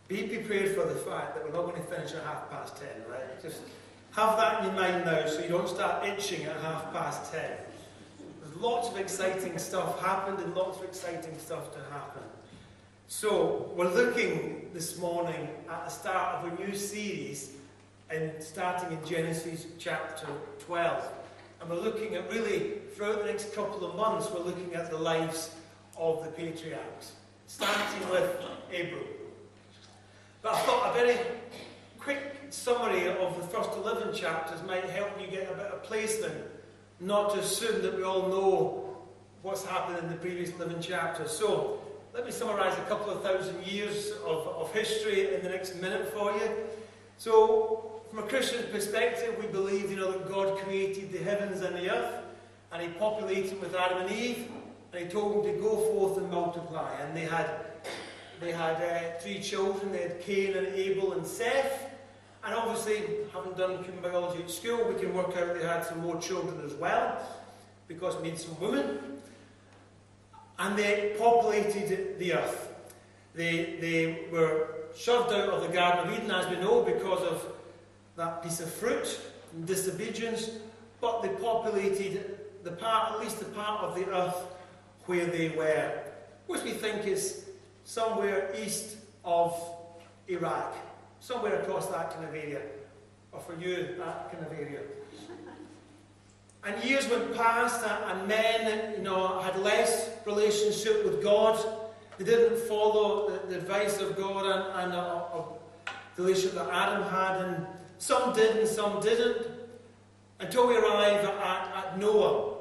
Be prepared for the fact that we're not going to finish at 10:30, right? Just have that in your mind now so you don't start itching at 10:30. There's lots of exciting stuff happened and lots of exciting stuff to happen. So, we're looking this morning at the start of a new series and starting in Genesis chapter 12. And we're looking at really, throughout the next couple of months, we're looking at the lives of the patriarchs, starting with Abram. But I thought a very quick summary of the first 11 chapters might help you get a bit of placement, not to assume that we all know what's happened in the previous 11 chapters. So, let me summarise a couple of thousand years of history in the next minute for you. So, from a Christian perspective, we believe, that God created the heavens and the earth, and He populated them with Adam and Eve, and He told them to go forth and multiply. And they had 3 children. They had Cain and Abel and Seth. And obviously, having done human biology at school, we can work out they had some more children as well, because we need some women. And they populated the earth. They were shoved out of the Garden of Eden, as we know, because of that piece of fruit and disobedience. But they populated at least the part of the earth where they were, which we think is somewhere east of Iraq, somewhere across that kind of area, or for you, that kind of area. And years went past, and men, had less relationship with God. They didn't follow the advice of God and the relationship that Adam had, and some did and some didn't, until we arrive at Noah.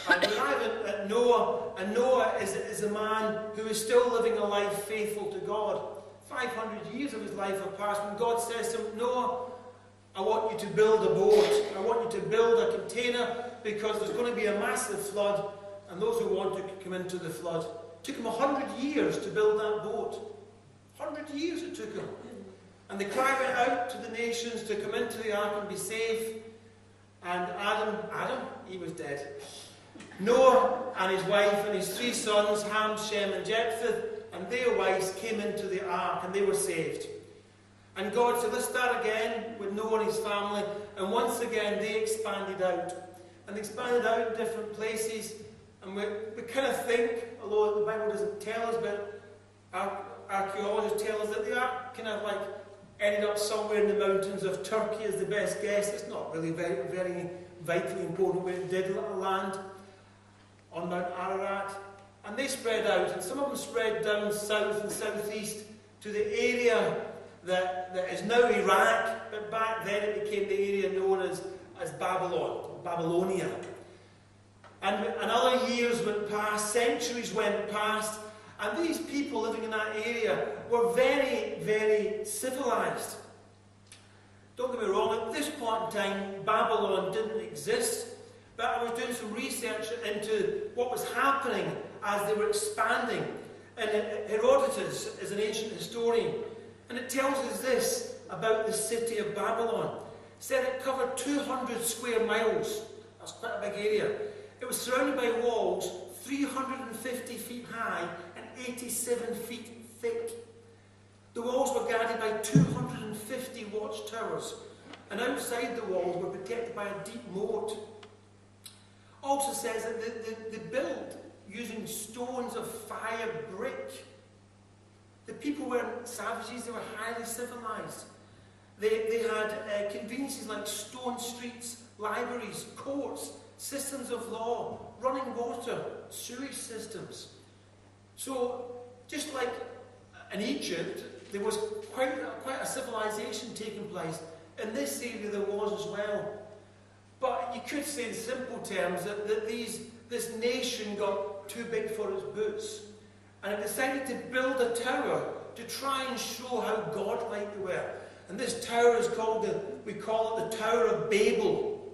And we arrive at Noah, and Noah is a man who is still living a life faithful to God. 500 years of his life have passed, when God says to him, Noah, I want you to build a boat. I want you to build a container, because there's going to be a massive flood, and those who want to come into the flood. It took him 100 years to build that boat. 100 years it took him. And the cry went out to the nations to come into the ark and be safe. And Adam, he was dead. Noah and his wife and his 3 sons, Ham, Shem and Japheth, and their wives came into the ark, and they were saved. And God said, let's start again with Noah and his family. And once again, they expanded out. And they expanded out in different places. And we kind of think, although the Bible doesn't tell us, but archaeologists tell us that the ark kind of ended up somewhere in the mountains of Turkey is the best guess. It's not really very, very vitally important where it did land, on Mount Ararat. And they spread out. And some of them spread down south and southeast to the area that is now Iraq, but back then it became the area known as Babylon, Babylonia. And other years went past, centuries went past, and these people living in that area were very, very civilized. Don't get me wrong, at this point in time, Babylon didn't exist, but I was doing some research into what was happening as they were expanding. And Herodotus is an ancient historian, and it tells us this about the city of Babylon. It said it covered 200 square miles. That's quite a big area. It was surrounded by walls 350 feet high and 87 feet thick. The walls were guarded by 250 watchtowers, and outside the walls were protected by a deep moat. Also says that they built using stones of fire brick. The people weren't savages, they were highly civilized. They had conveniences like stone streets, libraries, courts, systems of law, running water, sewage systems. So, just like in Egypt, there was quite a civilization taking place. In this area there was as well. But you could say in simple terms that this nation got too big for its boots. And it decided to build a tower to try and show how godlike they were. And this tower is we call it the Tower of Babel,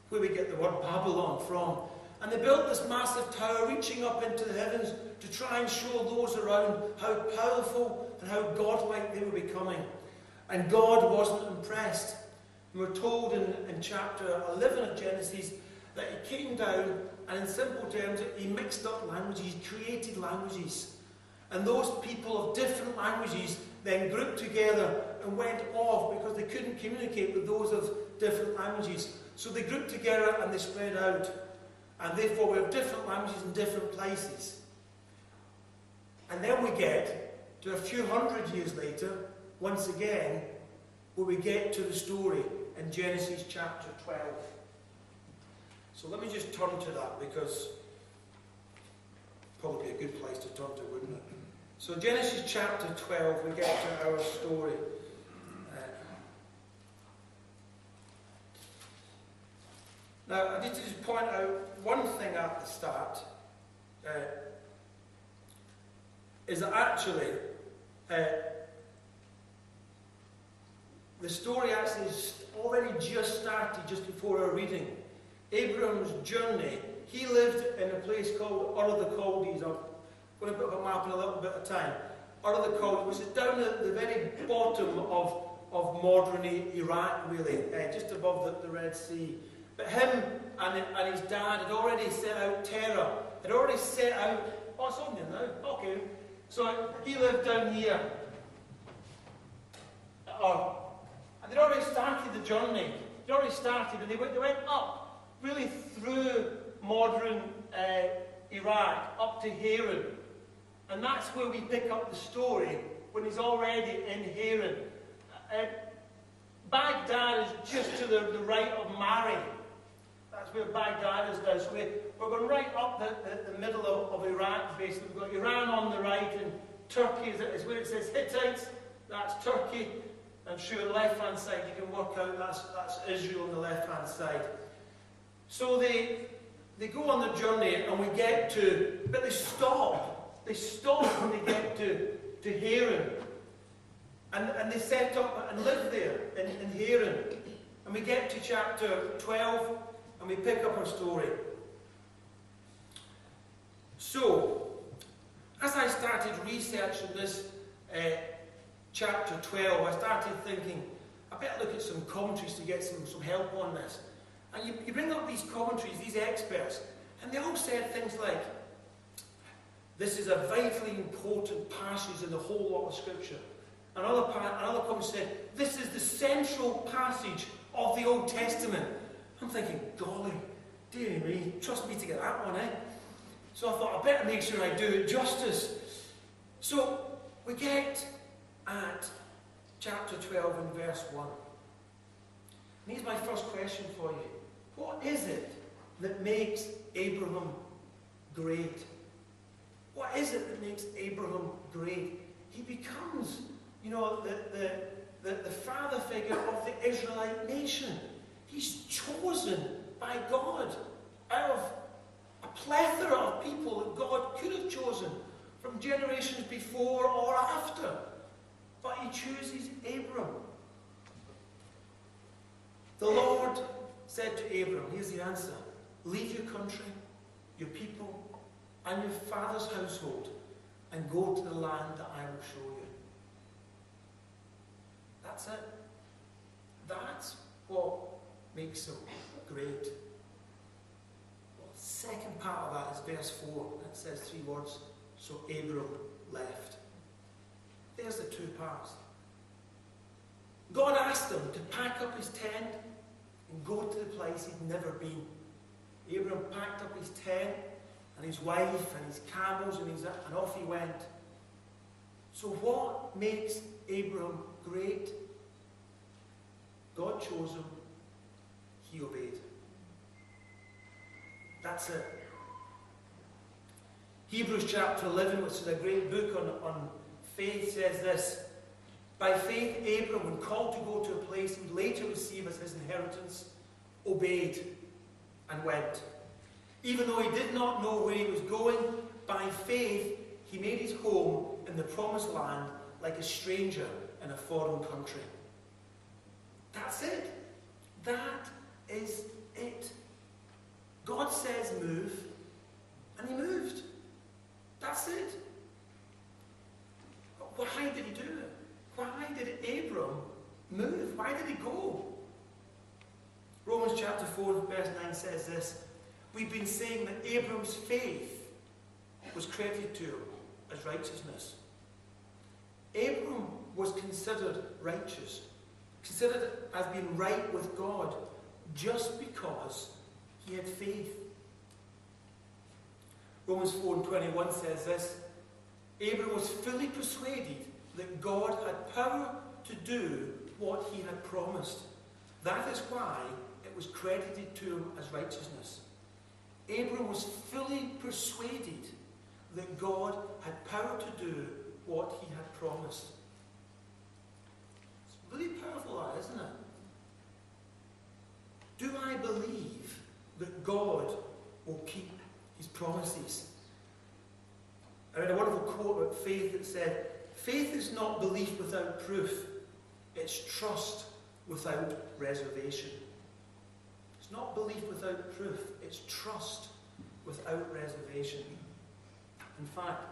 where we get the word Babylon from. And they built this massive tower reaching up into the heavens to try and show those around how powerful and how godlike they were becoming. And God wasn't impressed. And we're told in chapter 11 of Genesis that He came down, and in simple terms, He mixed up languages, He created languages. And those people of different languages then grouped together and went off because they couldn't communicate with those of different languages. So they grouped together and they spread out. And therefore we have different languages in different places. And then we get to a few hundred years later, once again, where we get to the story in Genesis chapter 12. So let me just turn to that, because probably be a good place to turn to, wouldn't it? So Genesis chapter 12, we get to our story. Now, I need to just point out one thing at the start, is that actually, the story actually is already just started just before our reading. Abraham's journey, he lived in a place called Ur of the Chaldees. I'm going to put up a map in a little bit of time. Ur of the Chaldees, which is down at the very bottom of modern Iraq, really, just above the Red Sea. But him and his dad had already set out terror. Had already set out... Oh, it's on there now. Okay. So he lived down here. And they'd already started the journey. They'd already started, and they went up, really through modern Iraq, up to Haran. And that's where we pick up the story, when he's already in Haran. Baghdad is just to the right of Mari. That's where Baghdad is now. So we're going right up the middle of Iraq, basically. We've got Iran on the right, and Turkey is where it says Hittites. That's Turkey. I'm sure the left-hand side, you can work out that's Israel on the left-hand side. So they go on the journey, and we get to... But they stop. They stop when they get to Haran. And they set up and live there in Haran. And we get to chapter 12, and we pick up our story. So, as I started researching this chapter 12, I started thinking, I better look at some commentaries to get some help on this. And you bring up these commentaries, these experts, and they all said things like, this is a vitally important passage in the whole lot of Scripture. Another comment said, this is the central passage of the Old Testament. I'm thinking, golly, dear me, trust me to get that one, eh? So I thought, I better make sure I do it justice. So we get at chapter 12 and verse 1. And here's my first question for you. What is it that makes Abraham great? What is it that makes Abraham great? He becomes, the father figure of the Israelite nation. He's chosen by God out of a plethora of people that God could have chosen from generations before or after. But he chooses Abram. The Lord said to Abram, here's the answer, leave your country, your people, and your father's household, and go to the land that I will show you. That's it. That's what makes him great. Well, the second part of that is verse 4. It says 3 words. So Abram left. There's the two parts. God asked him to pack up his tent and go to the place he'd never been. Abram packed up his tent and his wife and his camels and off he went. So what makes Abram great? God chose him. He obeyed. That's it. Hebrews chapter 11, which is a great book on faith, says this. By faith, Abram, when called to go to a place he would later receive as his inheritance, obeyed and went. Even though he did not know where he was going, by faith he made his home in the promised land like a stranger in a foreign country. That's it. That is it. God says move, and he moved. That's it. But why did he do it? Why did Abram move? Why did he go? Romans chapter 4 verse 9 says this. We've been saying that Abram's faith was credited to him as righteousness. Abram was considered righteous, considered as being right with God, just because he had faith. Romans 4:21 says this: Abram was fully persuaded that God had power to do what he had promised. That is why it was credited to him as righteousness. Abram was fully persuaded that God had power to do what he had promised. It's really powerful, that, isn't it? Do I believe that God will keep his promises? I read a wonderful quote about faith that said, "Faith is not belief without proof, it's trust without reservation." It's not belief without proof, it's trust without reservation. In fact,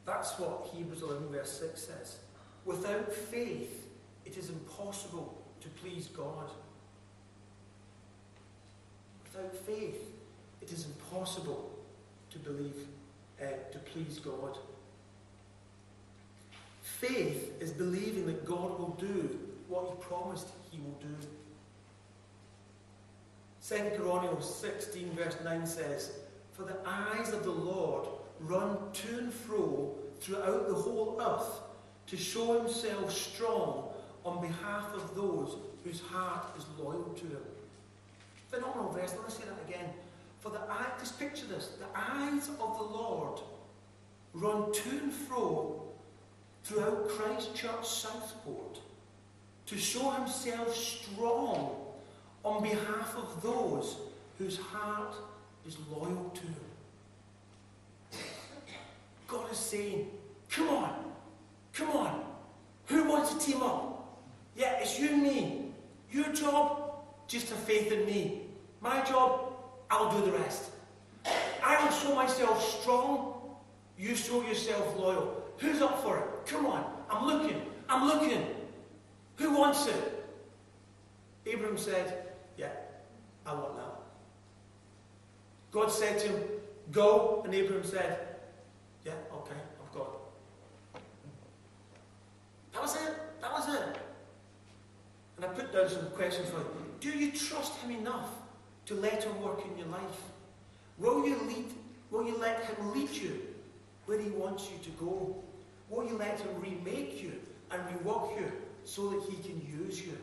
that's what Hebrews 11 verse 6 says. Without faith, it is impossible to please God. Without faith, it is impossible to please God. Faith is believing that God will do what he promised he will do. 2 Chronicles 16 verse 9 says, "For the eyes of the Lord run to and fro throughout the whole earth to show himself strong on behalf of those whose heart is loyal to him." Phenomenal verse. Let me say that again. Just picture this. The eyes of the Lord run to and fro throughout Christ Church Southport to show himself strong on behalf of those whose heart is loyal to him. God is saying, come on, who wants to team up? Yeah, it's you and me. Your job, just have faith in me. My job, I'll do the rest. I will show myself strong, you show yourself loyal. Who's up for it? Come on, I'm looking. Who wants it? Abram said, yeah, I want that. God said to him, go, and Abram said, yeah, okay, I've got it. That was it. And I put down some questions for you. Do you trust him enough to let him work in your life? Will you let him lead you where he wants you to go? Will you let him remake you and rework you so that he can use you?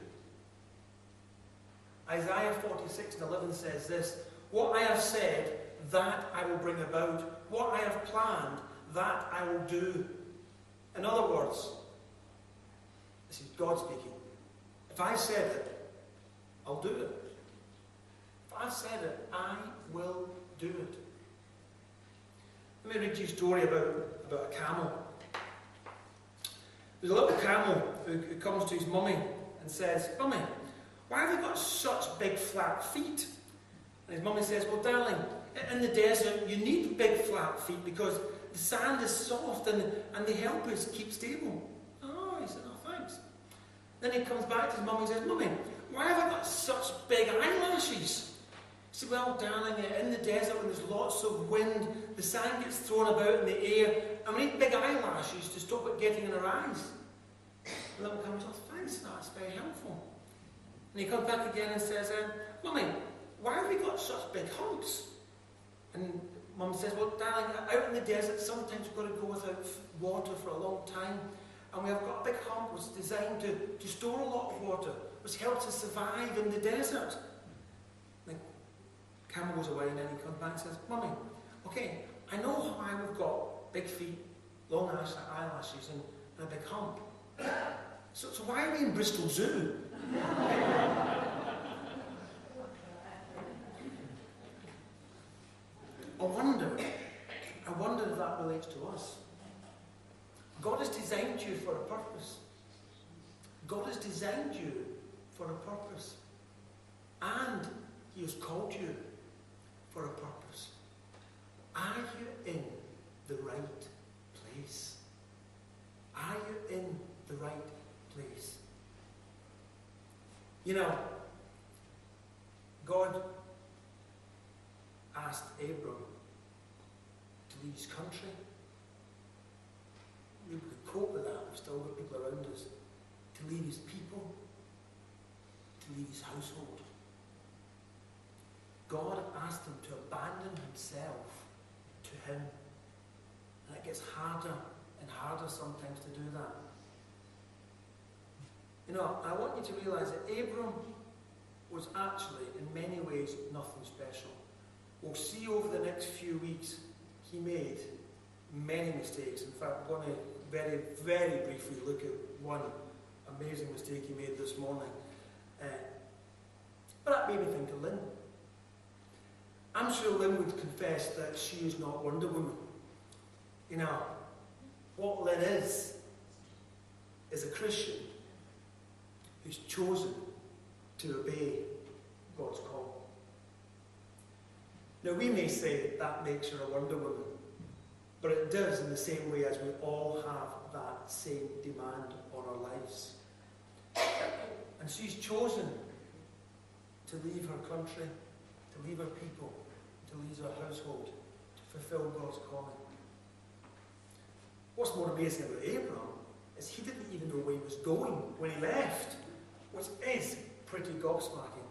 Isaiah 46:11 says this: what I have said, that I will bring about. What I have planned, that I will do. In other words, this is God speaking. If I said it, I'll do it. If I said it, I will do it. Let me read you a story about a camel. There's a little camel who comes to his mummy and says, "Mummy, why have you got such big flat feet?" And his mummy says, "Well, darling, in the desert you need big flat feet because the sand is soft and they help us keep stable." Oh, he said, "Oh, thanks." Then he comes back to his mummy and says, "Mummy, why have I got such big eyelashes?" He said, "Well, darling, in the desert when there's lots of wind, the sand gets thrown about in the air, and we need big eyelashes to stop it getting in our eyes." The little camel says, "Thanks, that's very helpful." And he comes back again and says, "Mummy, why have we got such big humps?" And Mum says, "Well, darling, out in the desert, sometimes we've got to go without water for a long time, and we have got a big hump which is designed to store a lot of water, which helps us survive in the desert." The camel goes away, and then he comes back and says, "Mummy, okay, I know how we've got big feet, long eyelashes, and a big hump. So why are we in Bristol Zoo?" I wonder if that relates to us. God has designed you for a purpose. God has designed you for a purpose. And he has called you for a purpose. Are you in the right place? Are you in the right place? You know, God asked Abram to leave his country. We could cope with that. we've still got people around us, to leave his people, to leave his household. God asked him to abandon himself to him. And it gets harder and harder sometimes to do that. You know, I want you to realise that Abram was actually, in many ways, nothing special. We'll see over the next few weeks, he made many mistakes. In fact, we're going to very, very briefly look at one amazing mistake he made this morning. But that made me think of Lynn. I'm sure Lynn would confess that she is not Wonder Woman. You know, what Lynn is a Christian who's chosen to obey God's call. Now, we may say that makes her a Wonder Woman, but it does in the same way as we all have that same demand on our lives. And she's chosen to leave her country, to leave her people, to leave her household, to fulfill God's calling. What's more amazing about Abraham is he didn't even know where he was going when he left, which is pretty gobsmacking.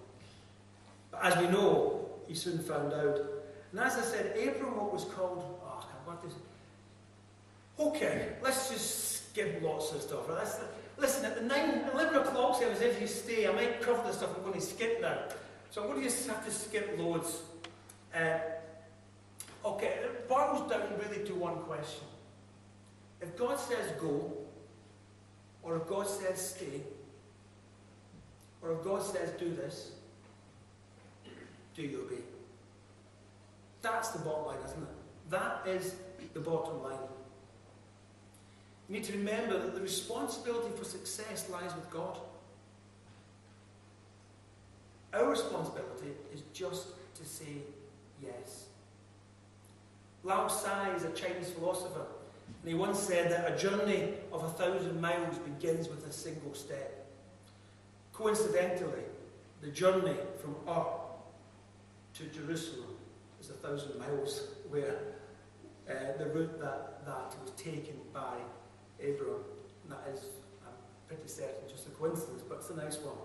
But as we know, he soon found out. And as I said, Abraham was called, okay, let's just skip lots of stuff. Right? Listen, at the 11 o'clock service, if you stay, I might cover the stuff I'm going to skip now. So I'm going to just have to skip loads. Okay, it boils down really to one question. If God says go, or if God says stay, or if God says do this, do you obey? That's the bottom line, isn't it? That is the bottom line. You need to remember that the responsibility for success lies with God. Our responsibility is just to say yes. Lao Tzu is a Chinese philosopher, and he once said that a journey of 1,000 miles begins with a single step. Coincidentally, the journey from Ur to Jerusalem is 1,000 miles, where the route that was taken by Abraham. And that is, I'm pretty certain, just a coincidence, but it's a nice one.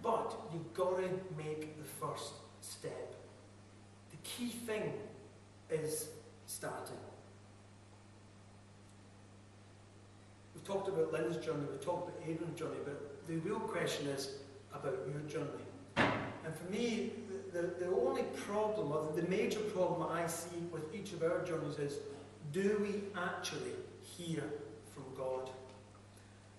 But you've got to make the first step. The key thing is starting. We've talked about Lynn's journey, we've talked about Abraham's journey, but the real question is about your journey. And for me, the only problem, or the major problem I see with each of our journeys is, do we actually hear from God?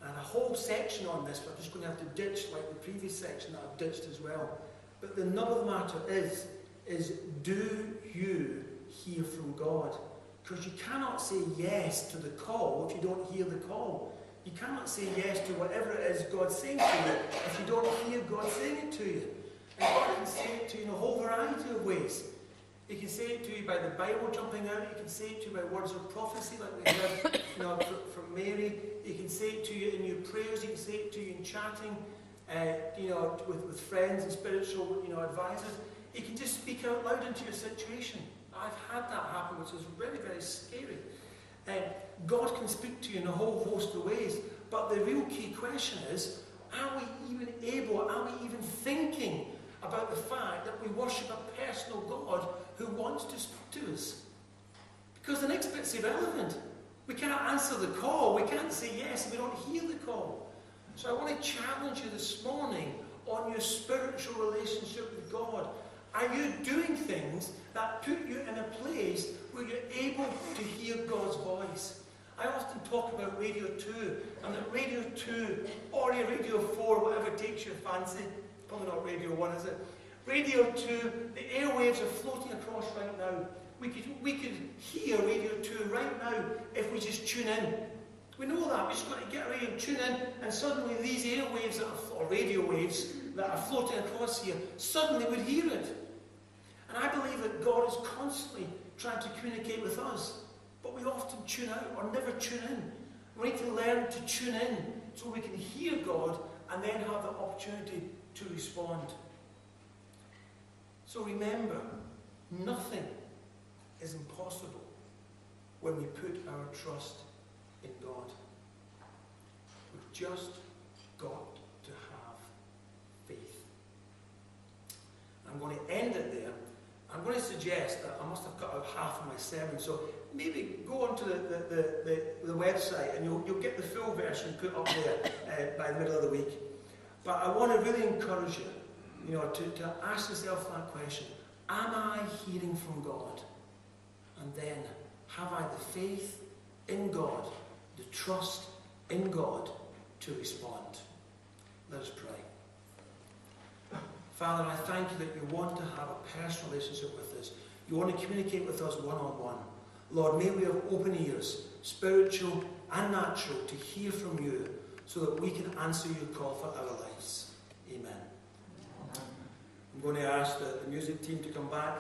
And a whole section on this, but I'm just going to have to ditch like the previous section that I've ditched as well. But the nub of the matter is do you hear from God? Because you cannot say yes to the call if you don't hear the call. You cannot say yes to whatever it is God's saying to you if you don't hear God saying it to you. And God can say it to you in a whole variety of ways. He can say it to you by the Bible jumping out. He can say it to you by words of prophecy, like we heard from Mary. He can say it to you in your prayers. He can say it to you in chatting, with friends and spiritual, advisors. He can just speak out loud into your situation. I've had that happen, which is very, very scary. God can speak to you in a whole host of ways, but the real key question is, are we even able, are we even thinking about the fact that we worship a personal God who wants to speak to us? Because the next bit's irrelevant. We cannot answer the call. We can't say yes if we don't hear the call. So I want to challenge you this morning on your spiritual relationship with God. Are you doing things that put you in a place where you're able to hear God's voice? I often talk about Radio 2, and that Radio 2, or Radio 4, whatever takes your fancy, probably not Radio 1, is it? Radio 2, the airwaves are floating across right now. We could hear Radio 2 right now if we just tune in. We know that. We just got to get ready and tune in, and suddenly these airwaves, or radio waves, that are floating across here, suddenly we'd hear it. And I believe that God is constantly trying to communicate with us, but we often tune out or never tune in. We need to learn to tune in so we can hear God and then have the opportunity to respond. So remember, nothing is impossible when we put our trust in God. just got to have faith. I'm going to end it there. I'm going to suggest that I must have cut out half of my sermon, so maybe go onto the website and you'll get the full version put up there by the middle of the week. But I want to really encourage you, to ask yourself that question. Am I hearing from God? And then, have I the faith in God, the trust in God to respond? Let us pray. Father, I thank you that you want to have a personal relationship with us. You want to communicate with us one-on-one. Lord, may we have open ears, spiritual and natural, to hear from you so that we can answer your call for our lives. Amen. I'm going to ask the music team to come back.